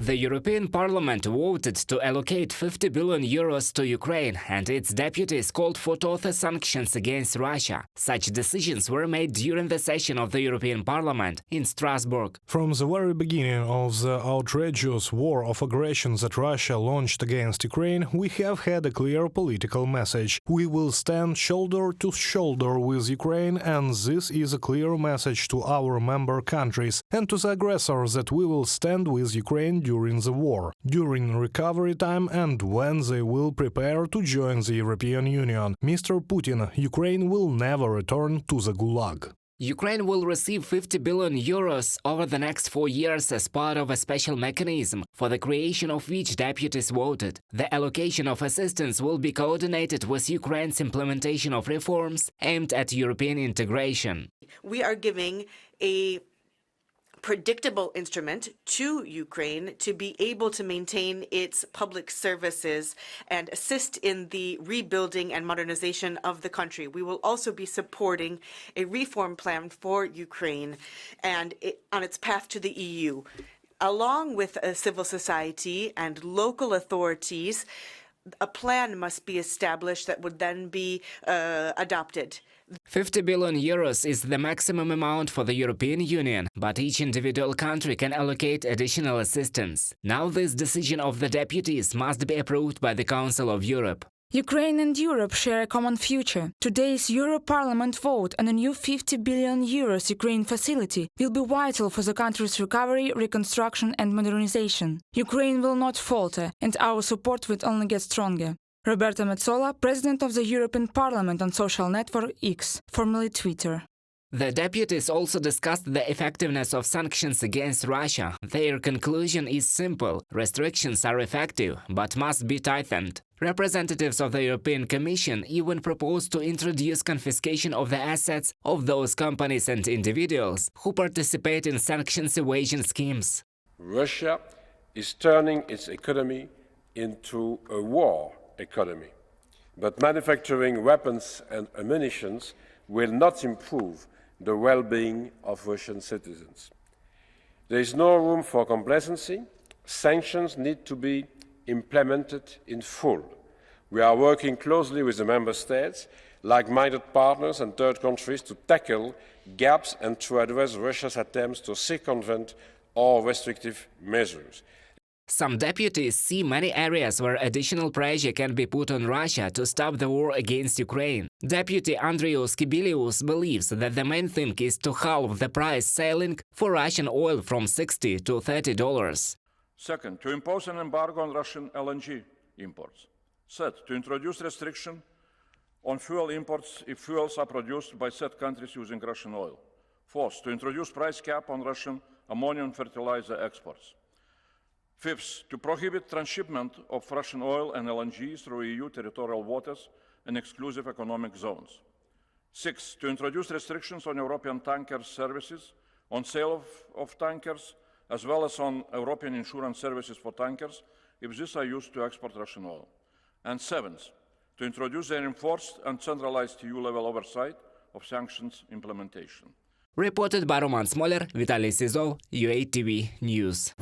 The European Parliament voted to allocate 50 billion euros to Ukraine, and its deputies called for tougher sanctions against Russia. Such decisions were made during the session of the European Parliament in Strasbourg. From the very beginning of the outrageous war of aggression that Russia launched against Ukraine, we have had a clear political message. We will stand shoulder to shoulder with Ukraine, and this is a clear message to our member countries and to the aggressor that we will stand with Ukraine during the war, during recovery time, and when they will prepare to join the European Union. Mr. Putin, Ukraine will never return to the Gulag. Ukraine will receive 50 billion euros over the next 4 years as part of a special mechanism, for the creation of which deputies voted. The allocation of assistance will be coordinated with Ukraine's implementation of reforms aimed at European integration. We are giving a predictable instrument to Ukraine to be able to maintain its public services and assist in the rebuilding and modernization of the country. We will also be supporting a reform plan for Ukraine and on its path to the EU. Along with civil society and local authorities, a plan must be established that would then be adopted. 50 billion euros is the maximum amount for the European Union, but each individual country can allocate additional assistance. Now this decision of the deputies must be approved by the Council of Europe. Ukraine and Europe share a common future. Today's Euro Parliament vote on a new 50 billion euros Ukraine facility will be vital for the country's recovery, reconstruction and modernization. Ukraine will not falter, and our support will only get stronger. Roberta Metsola, President of the European Parliament on social network X, formerly Twitter. The deputies also discussed the effectiveness of sanctions against Russia. Their conclusion is simple: restrictions are effective, but must be tightened. Representatives of the European Commission even proposed to introduce confiscation of the assets of those companies and individuals who participate in sanctions evasion schemes. Russia is turning its economy into a war economy, but manufacturing weapons and ammunition will not improve the well-being of Russian citizens. There is no room for complacency. Sanctions need to be implemented in full. We are working closely with the Member States, like-minded partners and third countries to tackle gaps and to address Russia's attempts to circumvent all restrictive measures. Some deputies see many areas where additional pressure can be put on Russia to stop the war against Ukraine. Deputy Andrius Kibilius believes that the main thing is to halve the price ceiling for Russian oil from $60 to $30. Second, to impose an embargo on Russian LNG imports. Third, to introduce restriction on fuel imports if fuels are produced by said countries using Russian oil. Fourth, to introduce price cap on Russian ammonium fertilizer exports. Fifth, to prohibit transshipment of Russian oil and LNG through EU territorial waters and exclusive economic zones. Sixth, to introduce restrictions on European tanker services, on sale of tankers, as well as on European insurance services for tankers, if these are used to export Russian oil. And seventh, to introduce an enforced and centralized EU-level oversight of sanctions implementation. Reported by Roman Smoler, Vitaly Sizov, UA TV News.